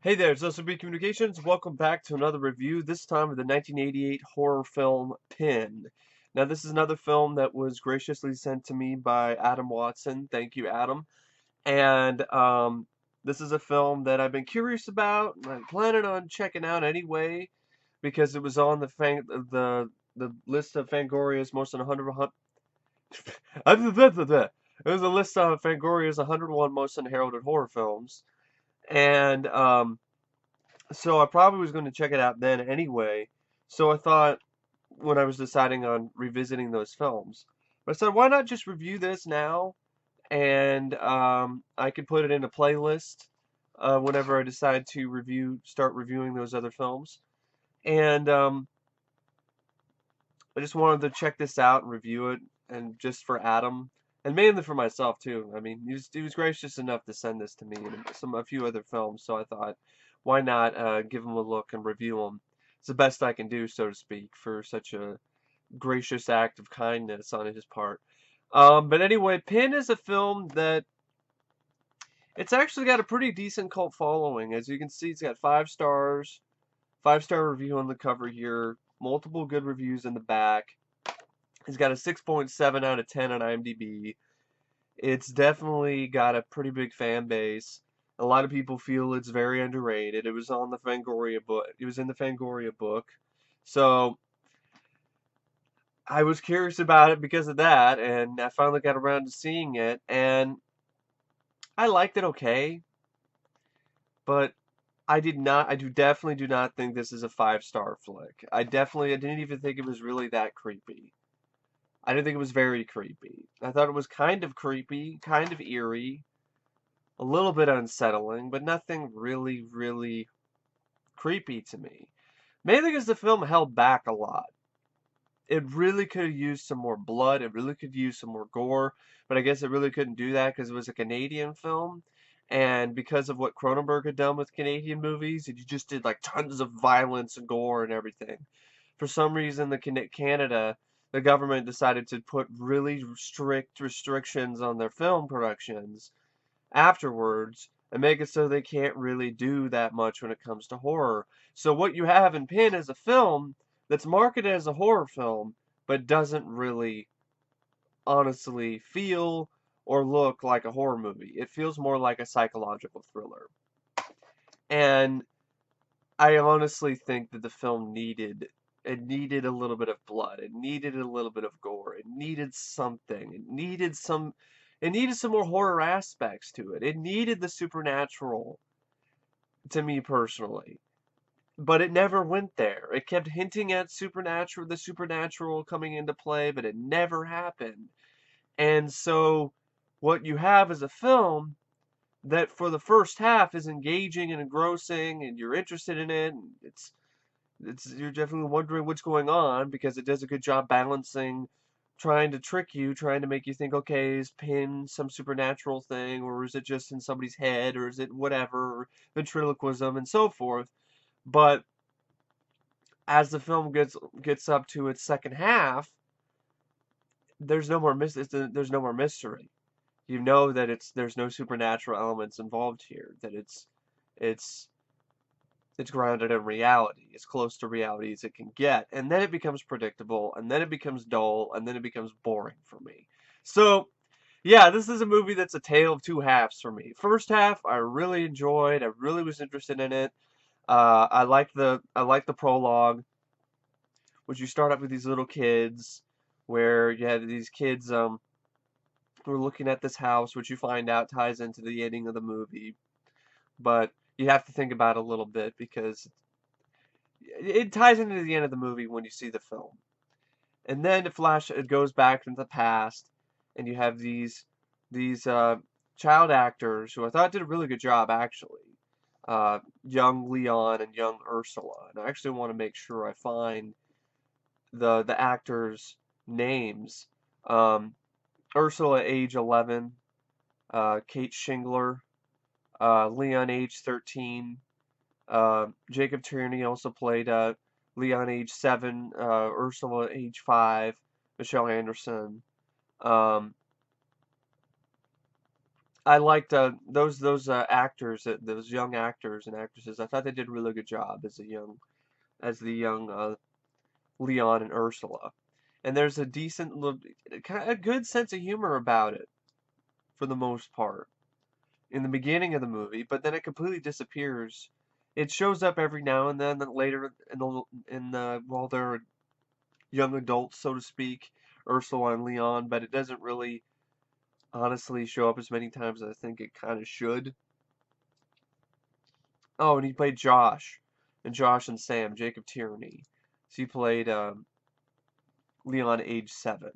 Hey there, it's SOB Communications. Welcome back to another review, this time of the 1988 horror film Pin. Now, this is another film that was graciously sent to me by Adam Watson. Thank you, Adam. And this is a film that I've been curious about, and I'm planning on checking out anyway, because it was on the list of Fangoria's most than 100. It was a list of Fangoria's 101 most unheralded horror films. And so I probably was going to check it out then anyway. So I thought when I was deciding on revisiting those films, but I said, why not just review this now? And I could put it in a playlist whenever I decide to start reviewing those other films. And I just wanted to check this out and review it, and just for Adam, and mainly for myself too. I mean, he was gracious enough to send this to me and a few other films, so I thought, why not give him a look and review them? It's the best I can do, so to speak, for such a gracious act of kindness on his part. But anyway, Pin is a film that it's actually got a pretty decent cult following. As you can see, it's got 5 stars, 5-star review on the cover here, multiple good reviews in the back. It's got a 6.7 out of 10 on IMDb. It's definitely got a pretty big fan base. A lot of people feel it's very underrated. It was on the Fangoria book. It was in the Fangoria book. So I was curious about it because of that, and I finally got around to seeing it, and I liked it okay, but I definitely do not think this is a 5-star flick. I didn't even think it was really that creepy. I didn't think it was very creepy. I thought it was kind of creepy, kind of eerie, a little bit unsettling, but nothing really, really creepy to me. Mainly because the film held back a lot. It really could have used some more blood, it really could use some more gore, but I guess it really couldn't do that because it was a Canadian film. And because of what Cronenberg had done with Canadian movies, he just did like tons of violence and gore and everything. For some reason, Canada, the government decided to put really strict restrictions on their film productions afterwards and make it so they can't really do that much when it comes to horror. So what you have in Pin is a film that's marketed as a horror film, but doesn't really honestly feel or look like a horror movie. It feels more like a psychological thriller. And I honestly think that the film needed a little bit of blood. It needed a little bit of gore. It needed something. It needed some more horror aspects to it. It needed the supernatural to me personally. But it never went there. It kept hinting at the supernatural coming into play, but it never happened. And so what you have is a film that for the first half is engaging and engrossing and you're interested in it, and it's you're definitely wondering what's going on because it does a good job balancing trying to trick you, trying to make you think, okay, is Pin some supernatural thing, or is it just in somebody's head, or is it whatever, ventriloquism and so forth. But as the film gets up to its second half, there's no more mystery. You know that there's no supernatural elements involved here, that it's it's grounded in reality, as close to reality as it can get. And then it becomes predictable, and then it becomes dull, and then it becomes boring for me. So, yeah, this is a movie that's a tale of two halves for me. First half, I really enjoyed. I really was interested in it. I like the prologue, which you start up with these little kids, where you had these kids who are looking at this house, which you find out ties into the ending of the movie. But you have to think about it a little bit because it ties into the end of the movie when you see the film. And then it goes back into the past, and you have these child actors who I thought did a really good job actually. Young Leon and young Ursula. And I actually want to make sure I find the actors' names. Um, Ursula, age 11. Kate Shingler, Leon, age 13. Jacob Tierney also played Leon, age 7. Ursula, age 5. Michelle Anderson. Um, I liked those actors, those young actors and actresses. I thought they did a really good job as the young Leon and Ursula. And there's a decent, kind of a good sense of humor about it for the most part in the beginning of the movie, but then it completely disappears. It shows up every now and then later in the while they're young adults, so to speak, Ursula and Leon, but it doesn't really honestly show up as many times as I think it kind of should. Oh, and he played Josh, and Josh and Sam, Jacob Tierney. So he played Leon age 7.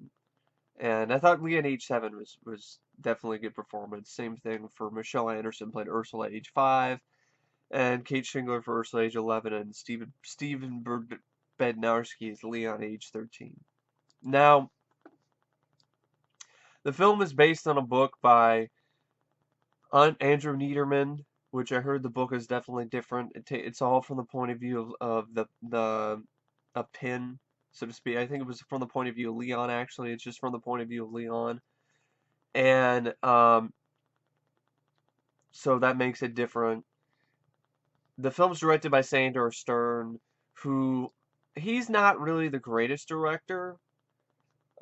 And I thought Leon age 7 was definitely a good performance. Same thing for Michelle Anderson, played Ursula age 5, and Kate Shingler for Ursula age 11, and Steven Bednarski is Leon age 13. Now, the film is based on a book by Andrew Niederman, which I heard the book is definitely different. It's all from the point of view of the a pin, so to speak. I think it was from the point of view of Leon. Actually, it's just from the point of view of Leon, and so that makes it different. The film's directed by Sandor Stern, who he's not really the greatest director.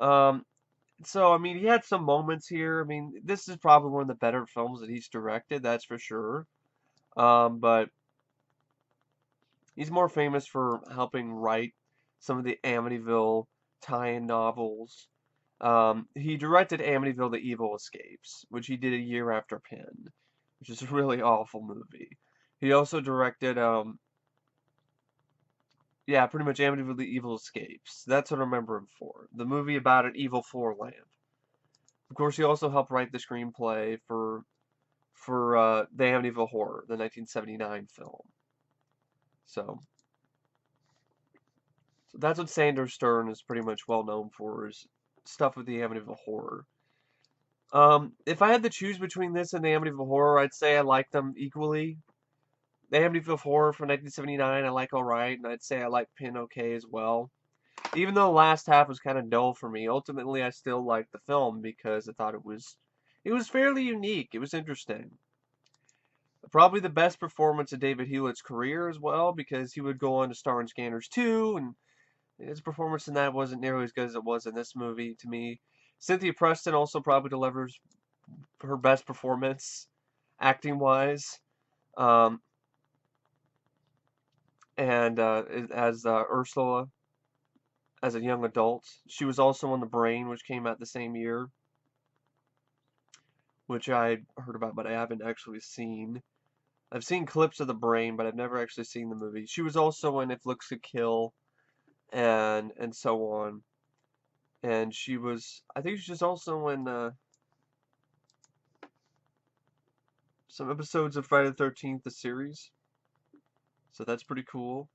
Um, so I mean, he had some moments here. I mean, this is probably one of the better films that he's directed, that's for sure. But he's more famous for helping write some of the Amityville tie-in novels. He directed Amityville: The Evil Escapes, which he did a year after Pin, which is a really awful movie. He also directed, yeah, pretty much Amityville: The Evil Escapes. That's what I remember him for. The movie about an evil floorland. Of course, he also helped write the screenplay for the Amityville Horror, the 1979 film. So, so that's what Sandor Stern is pretty much well known for, is stuff with the Amityville Horror. If I had to choose between this and the Amityville Horror, I'd say I like them equally. The Amityville Horror from 1979 I like alright, and I'd say I like Pin okay as well. Even though the last half was kind of dull for me, ultimately I still liked the film because I thought it was fairly unique. It was interesting. Probably the best performance of David Hewlett's career as well, because he would go on to star in Scanners 2, and his performance in that wasn't nearly as good as it was in this movie to me. Cynthia Preston also probably delivers her best performance, acting-wise, um, and as Ursula, as a young adult. She was also in The Brain, which came out the same year, which I heard about, but I haven't actually seen. I've seen clips of The Brain, but I've never actually seen the movie. She was also in If Looks Could Kill, and so on. And I think she was also in some episodes of Friday the 13th, the series. So that's pretty cool.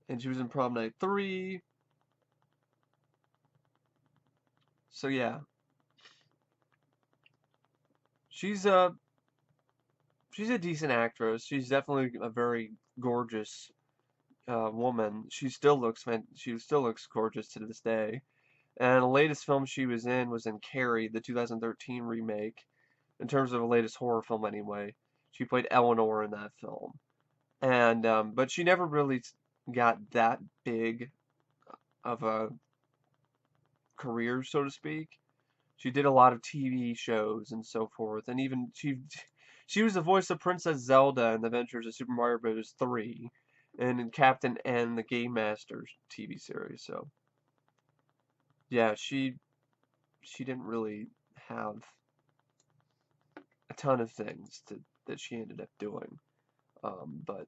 And she was in Prom Night 3. So yeah, she's a she's a decent actress. She's definitely a very gorgeous woman. She still looks gorgeous to this day. And the latest film she was in Carrie, the 2013 remake. In terms of the latest horror film, anyway, she played Eleanor in that film. And but she never really got that big of a career, so to speak. She did a lot of TV shows and so forth, and even she was the voice of Princess Zelda in The Adventures of Super Mario Bros. 3, and in Captain N, the Game Master TV series. So yeah, she didn't really have a ton of things that she ended up doing. But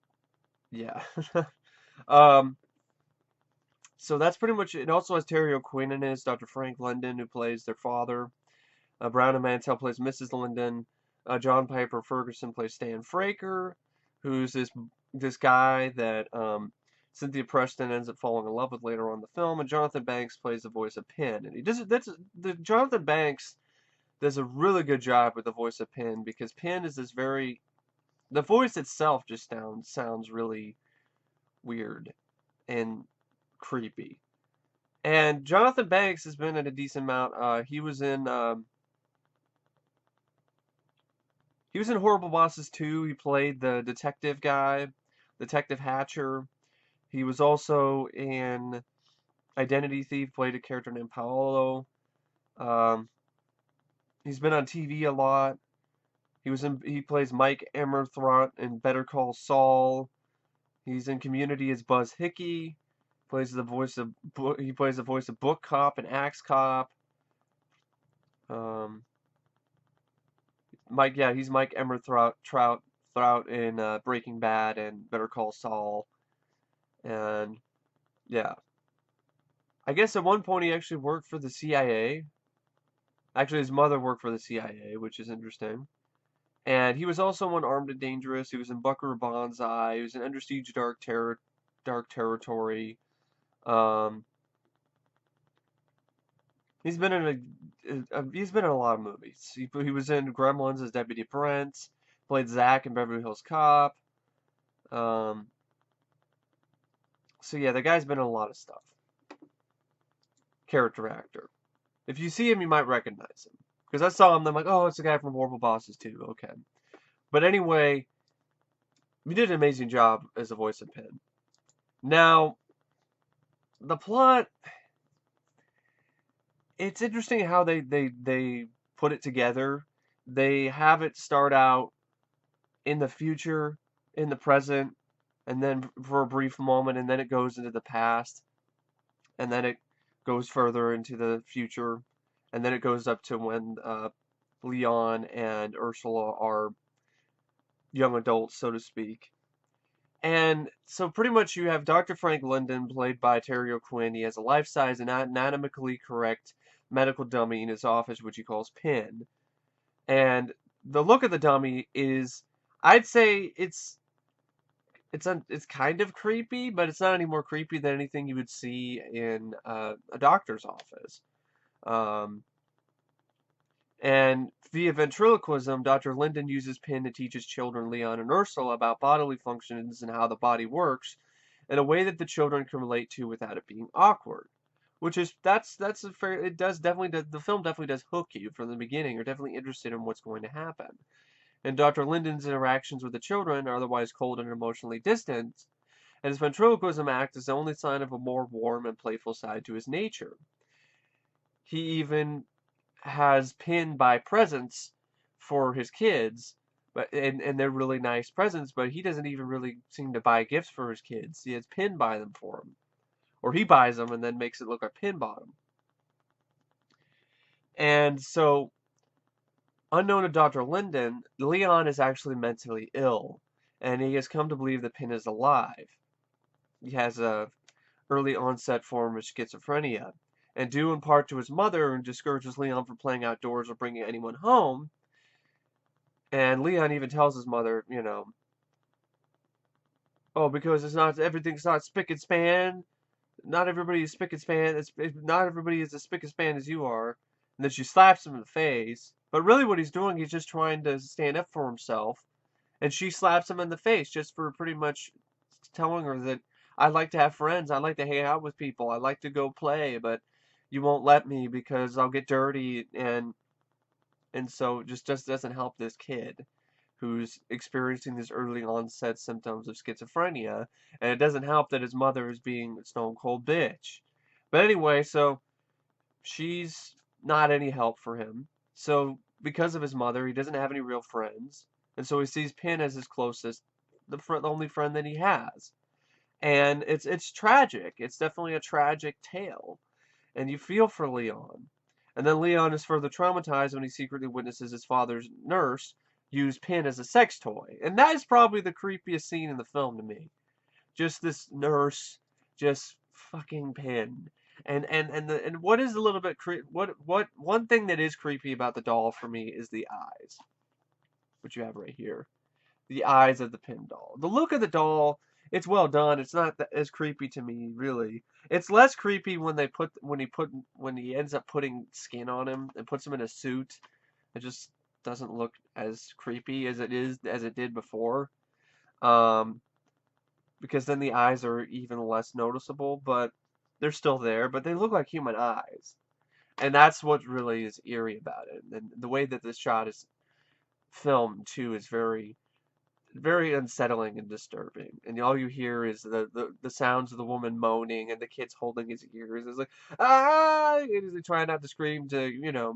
yeah. um, so that's pretty much it. It also has Terry O'Quinn in it, as Dr. Frank London, who plays their father. Brownen Mantel plays Mrs. Linden. John Pyper-Ferguson plays Stan Fraker, who's this guy that Cynthia Preston ends up falling in love with later on in the film, and Jonathan Banks plays the voice of Pin. And he does that's the Jonathan Banks does a really good job with the voice of Pin, because Pin is this very the voice itself just sounds really weird and creepy. And Jonathan Banks has been in a decent amount. He was in He was in Horrible Bosses 2. He played the detective guy, Detective Hatcher. He was also in Identity Thief, played a character named Paolo. Um, he's been on TV a lot. He plays Mike Emerthrout in Better Call Saul. He's in Community as Buzz Hickey. He plays the voice of Book Cop and Axe Cop. Um, he's Mike Emerthrout in Breaking Bad and Better Call Saul. And yeah, I guess at one point he actually worked for the CIA. Actually, his mother worked for the CIA, which is interesting. And he was also in Armed and Dangerous. He was in Buckaroo Banzai. He was in Under Siege Dark Territory. Um, he's been in a lot of movies. He was in Gremlins as Deputy Brent. Played Zach in Beverly Hills Cop. Um, so yeah, the guy's been in a lot of stuff. Character actor. If you see him, you might recognize him. Because I saw him, I'm like, oh, it's the guy from Horrible Bosses too. Okay. But anyway, he did an amazing job as a voice of Pin. Now, the plot, it's interesting how they put it together. They have it start out in the future, in the present, and then for a brief moment, and then it goes into the past, and then it goes further into the future, and then it goes up to when Leon and Ursula are young adults, so to speak. And so pretty much you have Dr. Frank Linden, played by Terry O'Quinn. He has a life-size and anatomically correct medical dummy in his office, which he calls Pin. And the look of the dummy is, I'd say it's kind of creepy, but it's not any more creepy than anything you would see in a doctor's office. Um, and via ventriloquism, Dr. Linden uses Pin to teach his children, Leon and Ursula, about bodily functions and how the body works in a way that the children can relate to without it being awkward. Which is that's a fair. It does definitely the film definitely does hook you from the beginning. You're definitely interested in what's going to happen. And Dr. Linden's interactions with the children are otherwise cold and emotionally distant, and his ventriloquism act is the only sign of a more warm and playful side to his nature. He even has Pin buy presents for his kids, and they're really nice presents, but he doesn't even really seem to buy gifts for his kids. He has Pin buy them for him. Or he buys them and then makes it look like Pin bought them. And so, unknown to Dr. Linden, Leon is actually mentally ill, and he has come to believe that Pin is alive. He has a early onset form of schizophrenia, and due in part to his mother, who discourages Leon from playing outdoors or bringing anyone home. And Leon even tells his mother, oh, because everything's not spick and span. Not everybody is spick and span. Not everybody is as spick and span as you are. And then she slaps him in the face. But really, what he's doing, he's just trying to stand up for himself. And she slaps him in the face just for pretty much telling her that I like to have friends. I like to hang out with people. I like to go play, but you won't let me because I'll get dirty, and so it just doesn't help this kid who's experiencing these early onset symptoms of schizophrenia, and it doesn't help that his mother is being a stone cold bitch. But anyway, so she's not any help for him. So because of his mother, he doesn't have any real friends, and so he sees Pin as his closest, the only friend that he has. And it's tragic. It's definitely a tragic tale, and you feel for Leon. And then Leon is further traumatized when he secretly witnesses his father's nurse use Pin as a sex toy. And that is probably the creepiest scene in the film to me. Just this nurse just fucking Pin. And what is a little bit what one thing that is creepy about the doll for me is the eyes, which you have right here. The eyes of the Pin doll. The look of the doll, it's well done. It's not as creepy to me, really. It's less creepy when he ends up putting skin on him and puts him in a suit. It just doesn't look as creepy as it did before. Um, because then the eyes are even less noticeable, but they're still there, but they look like human eyes. And that's what really is eerie about it. And the way that this shot is film too is very, very unsettling and disturbing. And all you hear is the sounds of the woman moaning and the kids holding his ears. It's like, ah! He's trying not to scream to,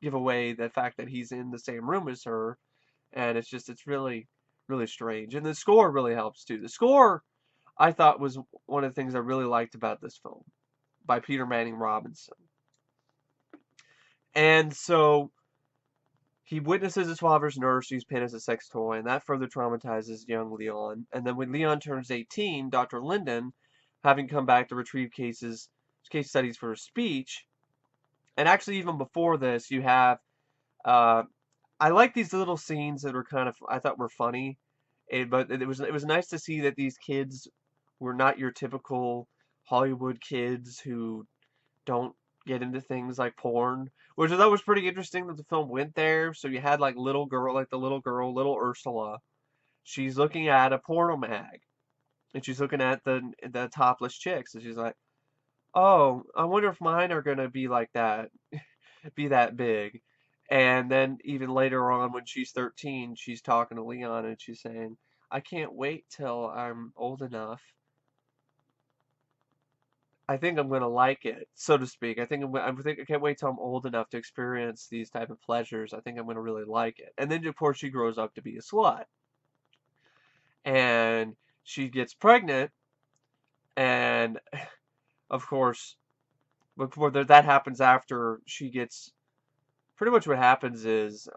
give away the fact that he's in the same room as her. And it's really, really strange. And the score really helps too. The score, I thought, was one of the things I really liked about this film by Peter Manning Robinson. And so he witnesses his father's nurse use pen as a sex toy, and that further traumatizes young Leon. And then when Leon turns 18, Dr. Linden, having come back to retrieve case studies for his speech, and actually even before this, you have, I like these little scenes that are I thought were funny, but it was nice to see that these kids were not your typical Hollywood kids who don't get into things like porn, which I thought was pretty interesting that the film went there. So you had like the little girl, little Ursula. She's looking at a porno mag, and she's looking at the topless chicks, and she's like, "Oh, I wonder if mine are gonna be like that, be that big." And then even later on, when she's 13, she's talking to Leon, and she's saying, "I can't wait till I'm old enough. I think I'm gonna like it, so to speak. I can't wait till I'm old enough to experience these type of pleasures. I think I'm gonna really like it." And then of course she grows up to be a slut, and she gets pregnant, and of course, before that happens after she gets. Pretty much what happens is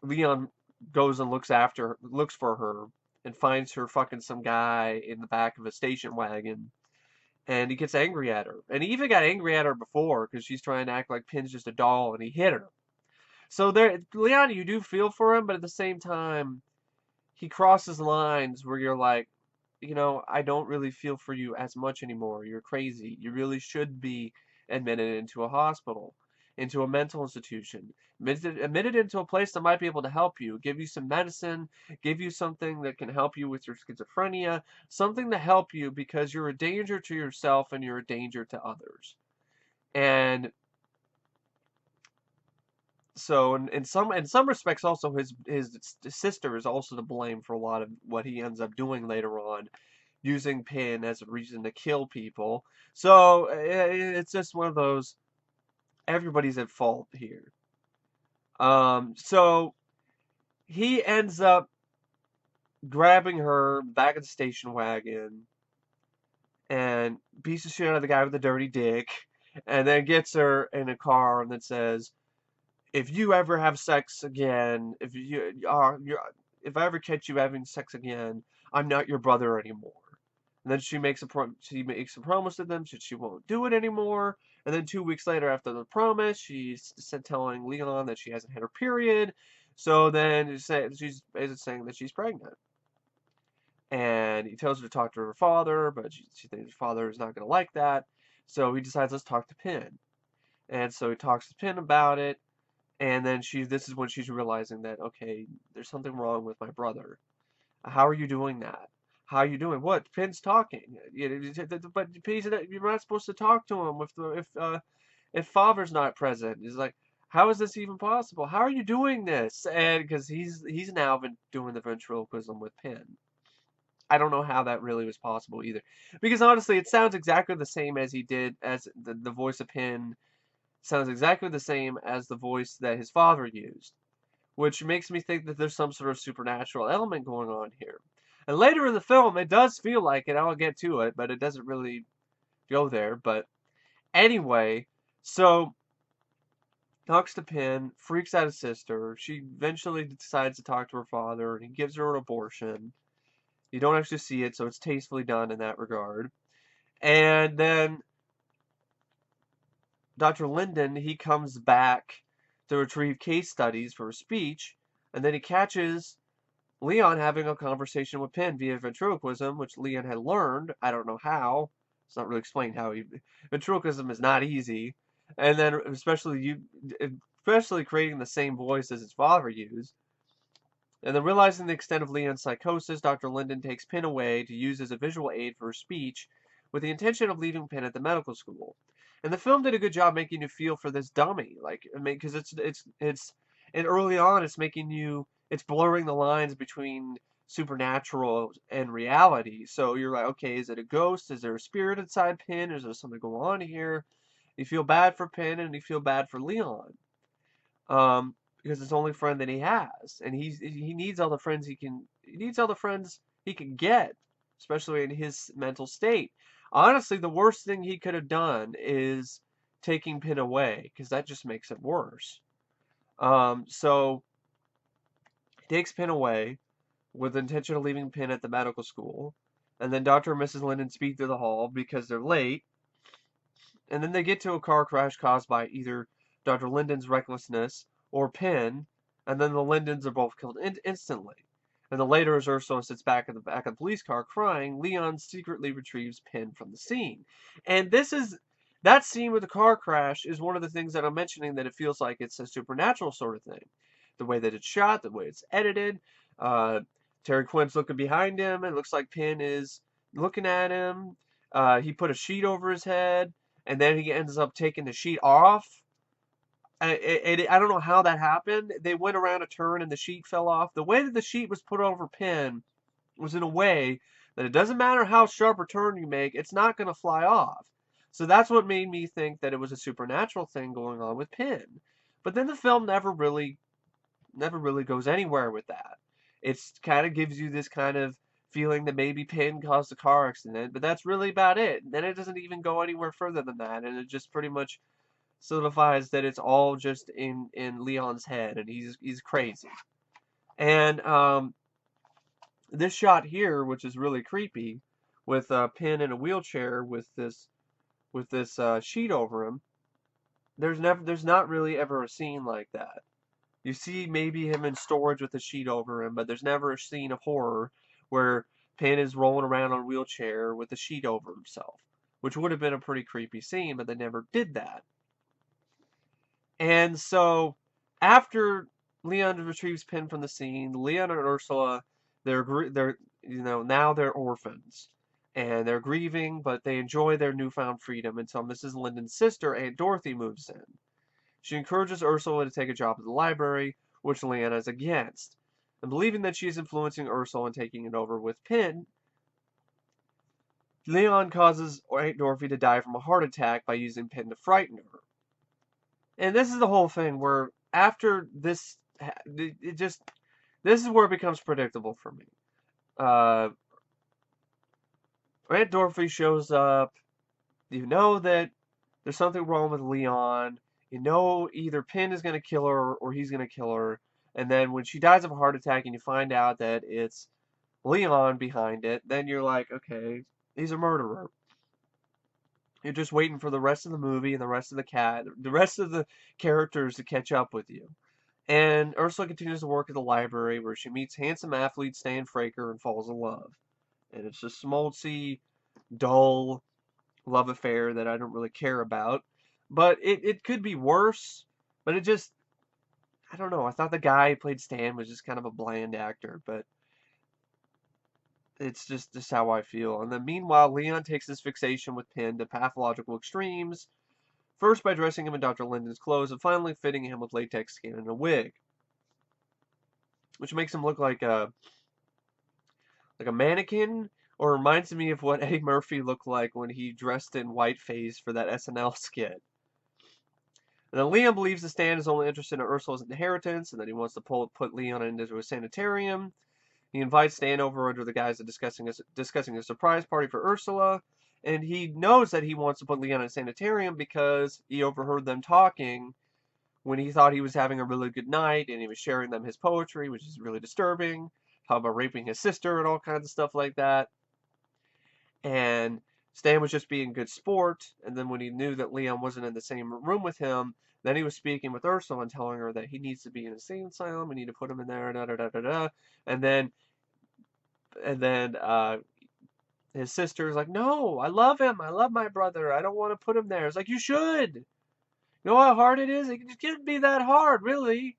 Leon goes and looks for her, and finds her fucking some guy in the back of a station wagon. And he gets angry at her. And he even got angry at her before because she's trying to act like Pin's just a doll, and he hit her. So Leon, you do feel for him, but at the same time, he crosses lines where you're like, I don't really feel for you as much anymore. You're crazy. You really should be admitted into a hospital, into a mental institution, admitted into a place that might be able to help you, give you some medicine, give you something that can help you with your schizophrenia, something to help you because you're a danger to yourself and you're a danger to others. And so in some respects also his sister is also to blame for a lot of what he ends up doing later on, using Pin as a reason to kill people. So it's just one of those, everybody's at fault here. So he ends up grabbing her back of the station wagon and beats the shit out of the guy with the dirty dick, and then gets her in a car and then says, "If you ever have sex again, if I ever catch you having sex again, I'm not your brother anymore." And then she makes a promise to them that she won't do it anymore. And then 2 weeks later, after the promise, she's telling Leon that she hasn't had her period. So then she's basically saying that she's pregnant. And he tells her to talk to her father, but she thinks her father is not going to like that. So he decides, let's talk to Pin. And so he talks to Pin about it. And then this is when she's realizing that, okay, there's something wrong with my brother. How are you doing that? How are you doing? What? Pin's talking. But you're not supposed to talk to him if father's not present. He's like, how is this even possible? How are you doing this? And because he's now been doing the ventriloquism with Pin. I don't know how that really was possible either. Because honestly, it sounds exactly the same as he did, as the voice of Pin sounds exactly the same as the voice that his father used, which makes me think that there's some sort of supernatural element going on here. And later in the film, it does feel like it. I'll get to it, but it doesn't really go there. But anyway, so talks to Pin, freaks out his sister. She eventually decides to talk to her father, and he gives her an abortion. You don't actually see it, so it's tastefully done in that regard. And then Dr. Linden, he comes back to retrieve case studies for a speech, and then he catches Leon having a conversation with Pin via ventriloquism, which Leon had learned. I don't know how. It's not really explained how ventriloquism is not easy. And then especially creating the same voice as his father used. And then realizing the extent of Leon's psychosis, Dr. Linden takes Pin away to use as a visual aid for her speech, with the intention of leaving Pin at the medical school. And the film did a good job making you feel for this dummy, like, I mean, because it's And early on, it's blurring the lines between supernatural and reality. So you're like, okay, is it a ghost? Is there a spirit inside Pin? Is there something going on here? You feel bad for Pin and you feel bad for Leon. Because it's the only friend that he has, and he needs all the friends he can get, especially in his mental state. Honestly, the worst thing he could have done is taking Pin away, because that just makes it worse. So he takes Pin away with the intention of leaving Pin at the medical school, and then Dr. and Mrs. Linden speed through the hall because they're late, and then they get to a car crash caused by either Dr. Linden's recklessness or Pin, and then the Lindens are both killed instantly. And then later, as Ursula sits back in the back of the police car crying, Leon secretly retrieves Pin from the scene. And that scene with the car crash is one of the things that I'm mentioning, that it feels like it's a supernatural sort of thing. The way that it's shot, the way it's edited. Terry Quinn's looking behind him. It looks like Pin is looking at him. He put a sheet over his head, and then he ends up taking the sheet off. I don't know how that happened. They went around a turn and the sheet fell off. The way that the sheet was put over Pin was in a way that it doesn't matter how sharp a turn you make, it's not going to fly off. So that's what made me think that it was a supernatural thing going on with Pin. But then the film never really goes anywhere with that. It's kind of gives you this kind of feeling that maybe Pin caused a car accident, but that's really about it. Then it doesn't even go anywhere further than that, and it just pretty much solidifies that it's all just in Leon's head, and he's crazy. And this shot here, which is really creepy, with Pin in a wheelchair with this sheet over him. There's not really ever a scene like that. You see maybe him in storage with a sheet over him, but there's never a scene of horror where Pin is rolling around on a wheelchair with a sheet over himself, which would have been a pretty creepy scene, but they never did that. And so, after Leon retrieves Pin from the scene, Leon and Ursula, now they're orphans, and they're grieving, but they enjoy their newfound freedom until Mrs. Linden's sister, Aunt Dorothy, moves in. She encourages Ursula to take a job at the library, which Leon is against. And believing that she is influencing Ursula and taking it over with Pin, Leon causes Aunt Dorothy to die from a heart attack by using Pin to frighten her. And this is the whole thing where after this, this is where it becomes predictable for me. Aunt Dorothy shows up. You know that there's something wrong with Leon. You know either Pin is going to kill her or he's going to kill her. And then when she dies of a heart attack and you find out that it's Leon behind it, then you're like, okay, he's a murderer. You're just waiting for the rest of the movie and the rest of the characters to catch up with you. And Ursula continues to work at the library where she meets handsome athlete Stan Fraker and falls in love. And it's a schmaltzy, dull love affair that I don't really care about. But it could be worse. But I don't know. I thought the guy who played Stan was just kind of a bland actor. But it's just how I feel. And then meanwhile, Leon takes his fixation with Pin to pathological extremes. First by dressing him in Dr. Linden's clothes, and finally fitting him with latex skin and a wig. Which makes him look like a mannequin, or reminds me of what Eddie Murphy looked like when he dressed in whiteface for that SNL skit. And then Leon believes that Stan is only interested in Ursula's inheritance, and that he wants to put Leon into a sanitarium. He invites Stan over under the guise of discussing a surprise party for Ursula, and he knows that he wants to put Leon in a sanitarium because he overheard them talking when he thought he was having a really good night, and he was sharing them his poetry, which is really disturbing. How about raping his sister and all kinds of stuff like that. And Stan was just being a good sport, and then when he knew that Leon wasn't in the same room with him, then he was speaking with Ursula and telling her that he needs to be in a insane asylum, we need to put him in there, da da da da da. And then his sister's like, no, I love him, I love my brother, I don't want to put him there. It's like, you should. You know how hard it is? It can't be that hard, really.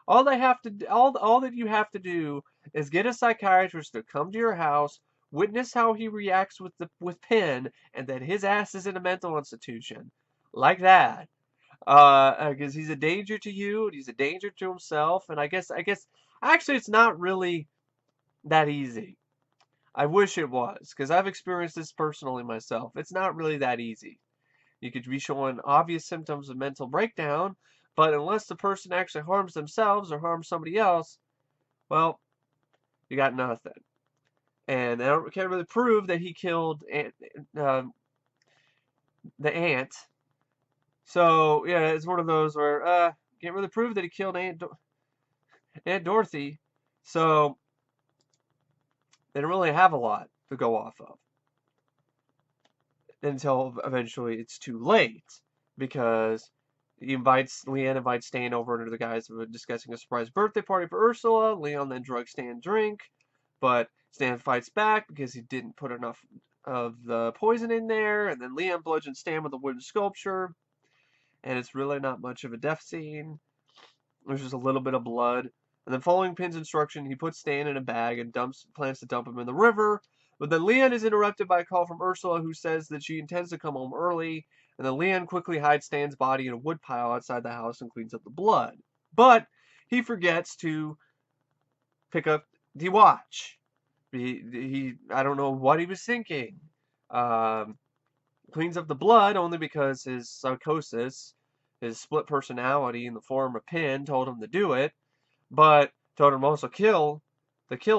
All that you have to do is get a psychiatrist to come to your house, witness how he reacts with Pin, and then his ass is in a mental institution. Like that. Because he's a danger to you, and he's a danger to himself, and actually it's not really that easy. I wish it was, because I've experienced this personally myself. It's not really that easy. You could be showing obvious symptoms of mental breakdown, but unless the person actually harms themselves or harms somebody else, well, you got nothing. And they can't really prove that he killed uh, the aunt. So, yeah, it's one of those where, can't really prove that he killed Aunt Dorothy. So, they don't really have a lot to go off of until eventually it's too late. Because Leanne invites Stan over under the guise of discussing a surprise birthday party for Ursula. Leon then drugs Stan drink, but Stan fights back because he didn't put enough of the poison in there, and then Leon bludgeons Stan with a wooden sculpture, and it's really not much of a death scene. There's just a little bit of blood. And then following Pin's instruction, he puts Stan in a bag and plans to dump him in the river. But then Leon is interrupted by a call from Ursula, who says that she intends to come home early. And then Leon quickly hides Stan's body in a woodpile outside the house and cleans up the blood. But he forgets to pick up the watch. I don't know what he was thinking. Cleans up the blood only because his psychosis, his split personality in the form of Pin, told him to do it, but told him also kill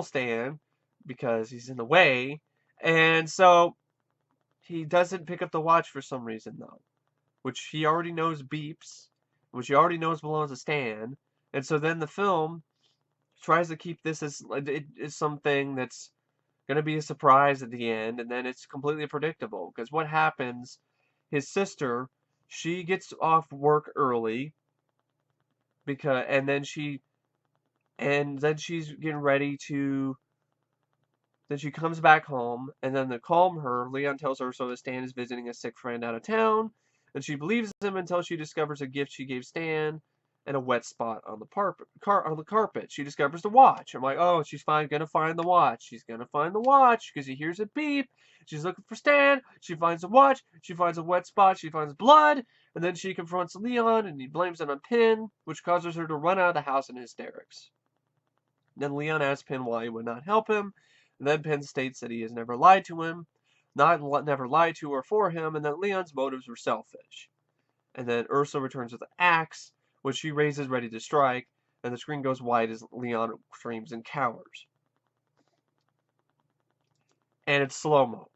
Stan because he's in the way. And so he doesn't pick up the watch for some reason, though, which he already knows beeps, which he already knows belongs to Stan. And so then the film tries to keep this as something that's going to be a surprise at the end, and then it's completely predictable. Because what happens, his sister, she gets off work early, and then she's getting ready to. Then she comes back home, and then to calm her, Leon tells her so that Stan is visiting a sick friend out of town, and she believes him until she discovers a gift she gave Stan and a wet spot on the carpet. She discovers the watch. I'm like, oh, she's gonna find the watch. She's gonna find the watch because he hears a beep. She's looking for Stan. She finds the watch. She finds a wet spot. She finds blood, and then she confronts Leon, and he blames it on Pin, which causes her to run out of the house in hysterics. Then Leon asks Pin why he would not help him. And then Pin states that he has never lied to him, never lied to or for him, and that Leon's motives were selfish. And then Ursula returns with an axe, which she raises ready to strike, and the screen goes white as Leon screams and cowers. And it's slow-mo.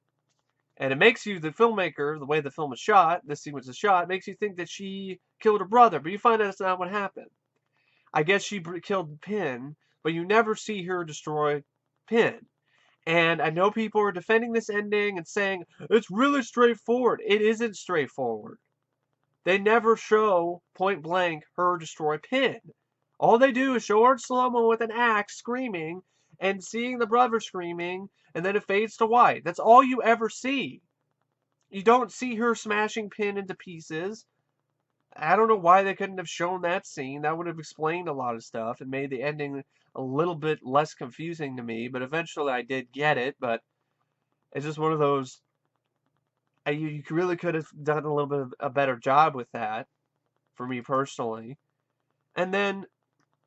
And it makes you, the filmmaker, the way the film is shot, this sequence is shot, makes you think that she killed her brother, but you find out that's not what happened. I guess she killed Pin, but you never see her destroy Pin. And I know people are defending this ending and saying, it's really straightforward. It isn't straightforward. They never show, point blank, her destroy Pin. All they do is show her in slow-mo with an axe screaming and seeing the brother screaming, and then it fades to white. That's all you ever see. You don't see her smashing Pin into pieces. I don't know why they couldn't have shown that scene. That would have explained a lot of stuff and made the ending a little bit less confusing to me, but eventually I did get it, but it's just one of those, you really could have done a little bit of a better job with that, for me personally. And then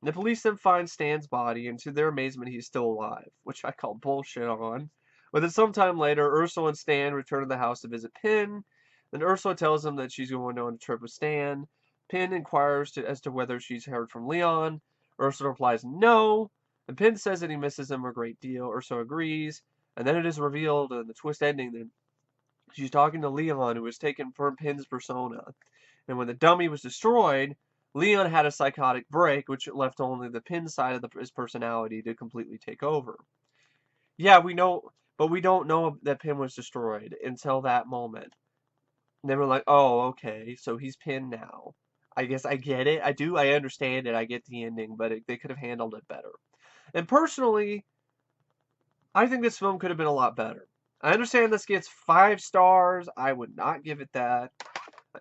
the police then find Stan's body, and to their amazement, he's still alive, which I call bullshit on. But then sometime later, Ursula and Stan return to the house to visit Pin. Then Ursula tells him that she's going on a trip with Stan. Pin inquires as to whether she's heard from Leon. Ursula replies no. And Pin says that he misses him a great deal. Ursula agrees. And then it is revealed in the twist ending that she's talking to Leon, who was taken from Pin's persona. And when the dummy was destroyed, Leon had a psychotic break, which left only the Pin side of his personality to completely take over. Yeah, we know, but we don't know that Pin was destroyed until that moment. And they were like, oh, okay, so he's Pin now. I guess I get it. I understand it. I get the ending, but they could have handled it better. And personally, I think this film could have been a lot better. I understand this gets 5 stars. I would not give it that.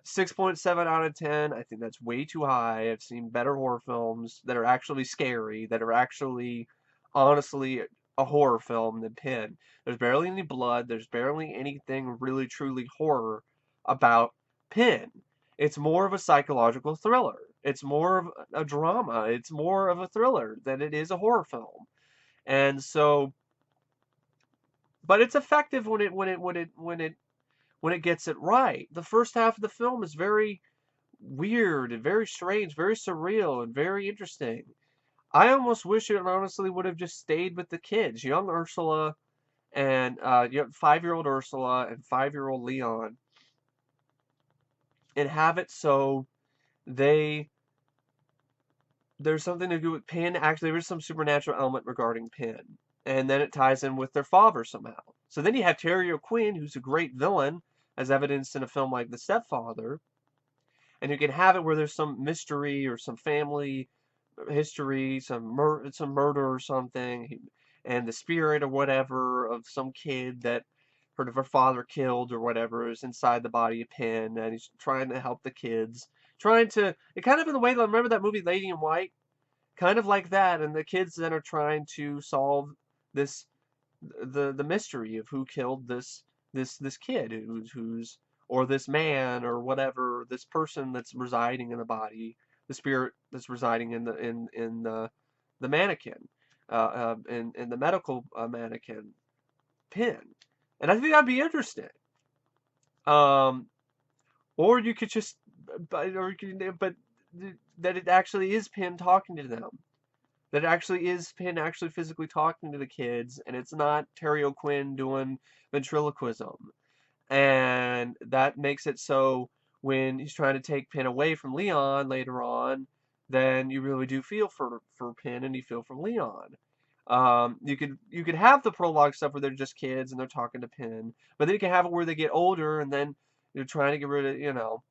6.7 out of 10. I think that's way too high. I've seen better horror films that are actually scary, that are actually, honestly, a horror film than Pin. There's barely any blood. There's barely anything really, truly horror about Pin. It's more of a psychological thriller. It's more of a drama. It's more of a thriller than it is a horror film. And so, but it's effective when it gets it right. The first half of the film is very weird and very strange, very surreal and very interesting. I almost wish it honestly would have just stayed with the kids, young Ursula and 5-year-old Ursula and 5-year-old Leon, and have it so they there's something to do with Pin. Actually, there's some supernatural element regarding Pin, and then it ties in with their father somehow. So then you have Terry O'Quinn, who's a great villain, as evidenced in a film like The Stepfather, and you can have it where there's some mystery or some family history, some murder or something, and the spirit or whatever of some kid that her father killed or whatever is inside the body of Penn, and he's trying to help the kids, it kind of in the way that remember that movie Lady in White, kind of like that, and the kids then are trying to solve this the mystery of who killed this kid who's or this man or whatever, this person that's residing in the body, the spirit that's residing in the mannequin, in the medical mannequin pin. And I think that'd be interesting. Um, or you could just, but that it actually is Pin talking to them. That it actually is Pin actually physically talking to the kids, and it's not Terry O'Quinn doing ventriloquism. And that makes it so when he's trying to take Pin away from Leon later on, then you really do feel for Pin and you feel for Leon. You could have the prologue stuff where they're just kids and they're talking to Pin, but then you can have it where they get older and then you're trying to get rid of,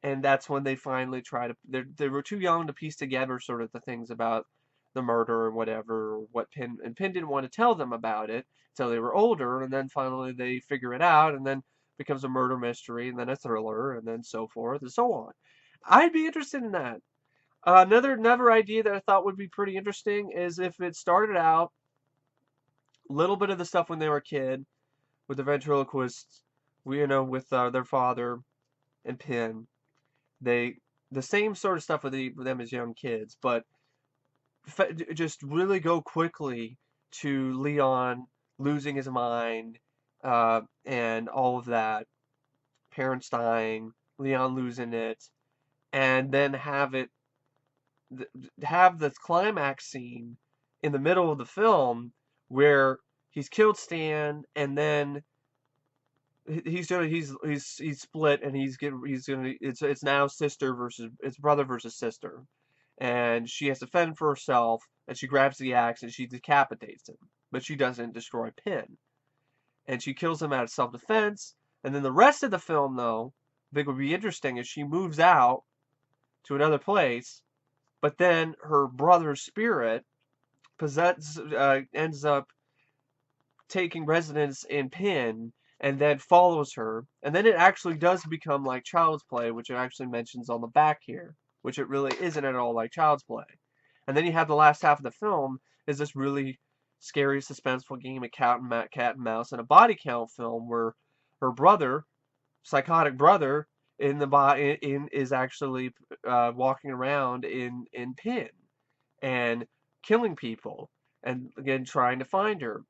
and that's when they finally try to. They were too young to piece together sort of the things about the murder or whatever, or what Pin didn't want to tell them about it until they were older, and then finally they figure it out, and then becomes a murder mystery, and then a thriller, and then so forth and so on. I'd be interested in that. Another idea that I thought would be pretty interesting is if it started out a little bit of the stuff when they were a kid with the ventriloquists, with their father and Pin. They the same sort of stuff with them as young kids, but just really go quickly to Leon losing his mind, and all of that, parents dying, Leon losing it, and then have this climax scene in the middle of the film where he's killed Stan, and then he's split, and it's now it's brother versus sister, and she has to fend for herself, and she grabs the axe and she decapitates him, but she doesn't destroy Pin, and she kills him out of self-defense. And then the rest of the film, though, I think would be interesting, is she moves out to another place, but then her brother's spirit ends up taking residence in Pin and then follows her. And then it actually does become like Child's Play, which it actually mentions on the back here, which it really isn't at all like Child's Play. And then you have the last half of the film is this really scary, suspenseful game of cat and mouse and a body count film where her brother, psychotic brother, is actually walking around in Pin and killing people, and again trying to find her.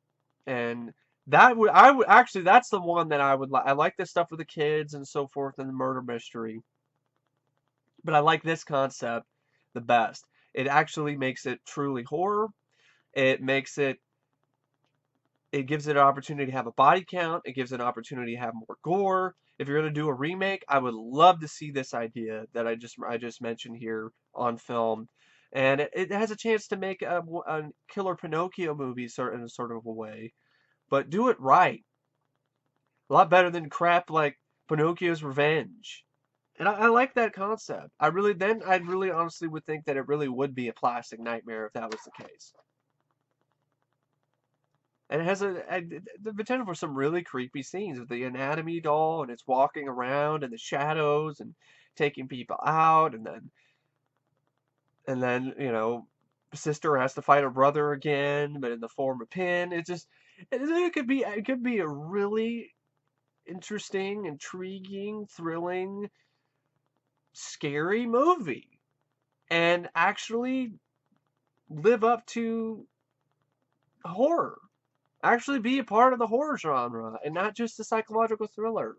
And I would actually, that's the one that I would like. I like this stuff with the kids and so forth and the murder mystery, but I like this concept the best. It actually makes it truly horror. It makes it gives it an opportunity to have a body count. It gives it an opportunity to have more gore. If you're going to do a remake, I would love to see this idea that I just mentioned here on film. And it has a chance to make a killer Pinocchio movie in a sort of a way, but do it right. A lot better than crap like Pinocchio's Revenge. And I like that concept. I really honestly would think that it really would be a plastic nightmare if that was the case. And it has the potential for some really creepy scenes with the anatomy doll and it's walking around in the shadows and taking people out, and then sister has to fight her brother again, but in the form of Pin. It could be a really interesting, intriguing, thrilling scary movie and actually live up to horror. Actually be a part of the horror genre and not just a psychological thriller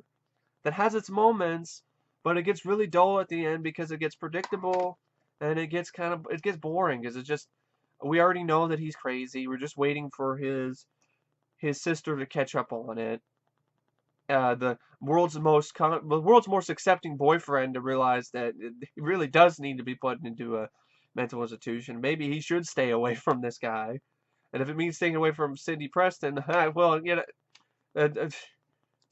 that has its moments, but it gets really dull at the end because it gets predictable and it gets boring because it's just we already know that he's crazy. We're just waiting for his sister to catch up on it. The world's most accepting boyfriend to realize that he really does need to be put into a mental institution. Maybe he should stay away from this guy. And if it means staying away from Cindy Preston, well, it's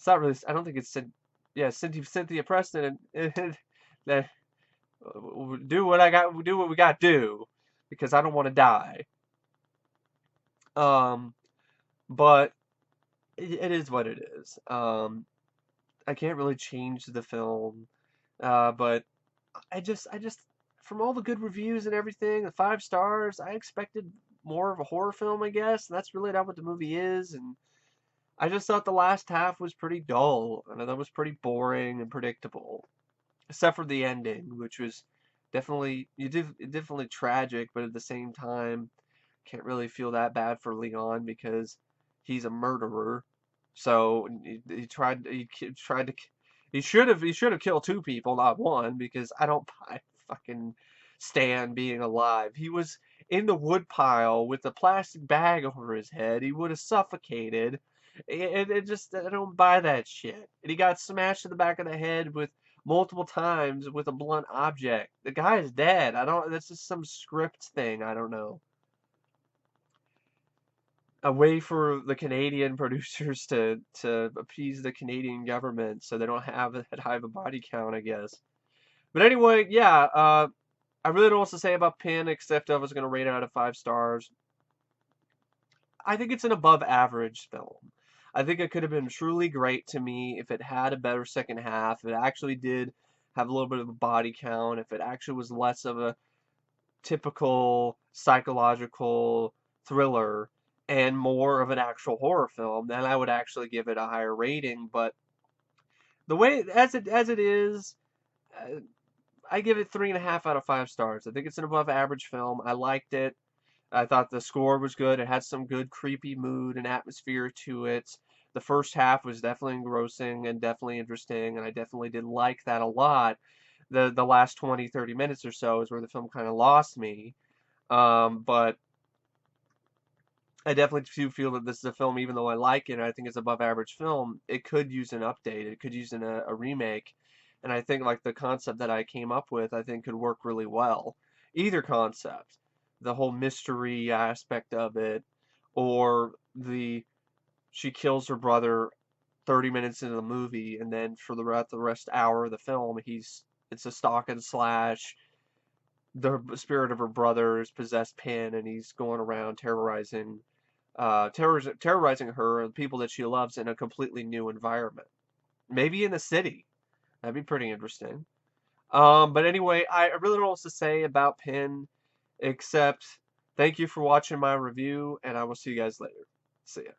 not really. I don't think it's Cynthia Preston, and that do what we got to do, because I don't want to die. Um, but it is what it is. I can't really change the film, but I just, from all the good reviews and everything, the 5 stars, I expected more of a horror film, I guess. And that's really not what the movie is, and I just thought the last half was pretty dull, and that was pretty boring and predictable, except for the ending, which was definitely tragic, but at the same time, can't really feel that bad for Leon because he's a murderer. So he should have killed 2 people, not one, because I don't buy fucking Stan being alive. He was in the woodpile with a plastic bag over his head. He would have suffocated. It just, I don't buy that shit. And he got smashed in the back of the head with multiple times with a blunt object. The guy is dead. I don't. That's just some script thing. I don't know. A way for the Canadian producers to appease the Canadian government so they don't have that high of a body count, I guess. But anyway, yeah, I really don't know what to say about Pin except I was going to rate it out of 5 stars. I think it's an above average film. I think it could have been truly great to me if it had a better second half, if it actually did have a little bit of a body count, if it actually was less of a typical psychological thriller and more of an actual horror film, then I would actually give it a higher rating. But the way as it is, uh, I give it 3.5 out of 5 stars. I think it's an above average film. I liked it. I thought the score was good. It had some good creepy mood and atmosphere to it. The first half was definitely engrossing and definitely interesting, and I definitely did like that a lot. The last 20, 30 minutes or so is where the film kind of lost me. But I definitely do feel that this is a film, even though I like it, and I think it's above average film, it could use an update. It could use a remake. And I think like the concept that I came up with, I think could work really well. Either concept, the whole mystery aspect of it, or she kills her brother 30 minutes into the movie, and then for the rest hour of the film, it's a stalk and slash. The spirit of her brother has possessed Pin, and he's going around terrorizing her and people that she loves in a completely new environment. Maybe in the city. That'd be pretty interesting. But anyway, I really don't know what to say about Pin, except thank you for watching my review, and I will see you guys later. See ya.